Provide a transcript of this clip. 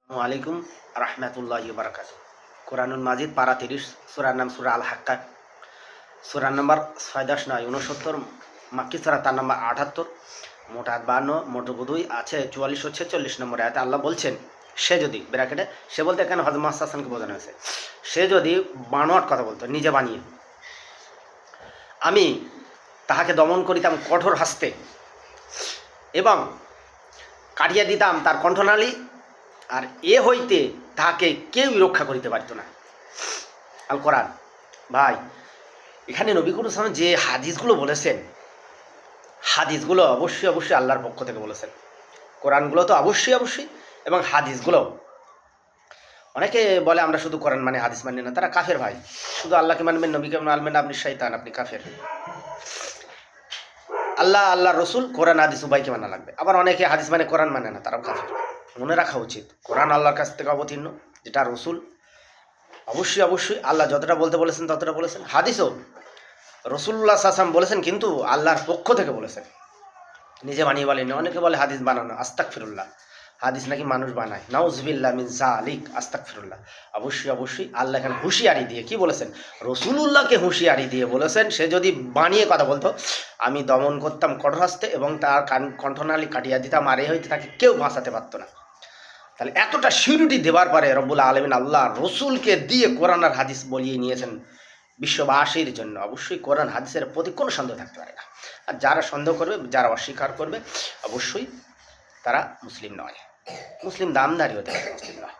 আলাইকুম রহমতুল্লাহি বারাকাত। কোরআনুল মাজিদ পারা 30, সূরার নাম সূরা আল হাক্কা, সূরা নম্বর 6, 10, 9, 69, মাক্কি সূরা তার নম্বর 78, মোট 52, মোট বুধুই আছে 44 ও 46 নম্বর আয়াতে আল্লাহ বলছেন, সে যদি ব্র্যাকেটে সে বলতে এখানে হযরত মুহাম্মদ সাল্লাল্লাহু আলাইহি ওয়াসাল্লামকে বোঝানো হয়েছে, সে যদি বানোয়াট কথা বলতো, নিজে বানিয়ে, আমি তাহাকে দমন করিতাম কঠোর হস্তে এবং কাটিয়া দিতাম তার কণ্ঠনালী, আর এ হইতে তাহাকে কেউই রক্ষা করিতে পারিত না। আল কোরআন। ভাই, এখানে নবী করিম সাল্লাল্লাহু আলাইহি ওয়াসাল্লাম যে হাদিসগুলো বলেছেন, হাদিসগুলো অবশ্যই অবশ্যই আল্লাহর পক্ষ থেকে বলেছেন। কোরআনগুলো তো অবশ্যই এবং হাদিসগুলো, অনেকে বলে আমরা শুধু কোরআন মানে হাদিস মানি না, তারা কাফের। ভাই, শুধু আল্লাহকে মানবেন, নবীকে মানবেন না, আপনি শয়তান, আপনি কাফের। আল্লাহ রসুল, কোরআন হাদিস উভয়কে মানা লাগবে। আবার অনেকে হাদিস মানে কোরআন মানে না, তারাও কাফের। মনে রাখা উচিত, কোরআন আল্লাহর কাছ থেকে অবতীর্ণ, যেটা রসুল অবশ্যই আল্লাহ যতটা বলতে বলেছেন ততটা বলেছেন। হাদিসও রসুল্লাহ সাল্লাম বলেছেন, কিন্তু আল্লাহর পক্ষ থেকে বলেছেন, নিজে বানিয়ে বলেন। অনেকে বলে হাদিস বানানো, আস্তাগফিরুল্লাহ, হাদিস নাকি মানুষ বানায়, নাউজুবিল্লাহ মিন যালিক, আস্তাগফিরুল্লাহ। অবশ্যই আল্লাহ এখানে হুঁশিয়ারি দিয়ে কি বলেছেন, রসুলুল্লাহকে হুঁশিয়ারি দিয়ে বলেছেন, সে যদি বানিয়ে কথা বলতো, আমি দমন করতাম কঠোর হস্তে এবং তার কণ্ঠনালী কাটিয়ে দিতাম, আর এই হইতে তাকে কেউ বাঁচাতে পারতো না। তাহলে এতটা সিউরিটি দেওয়ার পরে রব্বুল আলামিন আল্লাহ রসুলকে দিয়ে কোরআন আর হাদিস বলিয়ে নিয়েছেন বিশ্ববাসীর জন্য। অবশ্যই কোরআন হাদিসের প্রতি কোনো সন্দেহ থাকতে পারে না। আর যারা সন্দেহ করবে, যারা অস্বীকার করবে, অবশ্যই তারা মুসলিম নয়, মুসলিম দামদারি হতে পারে, মুসলিম নয়।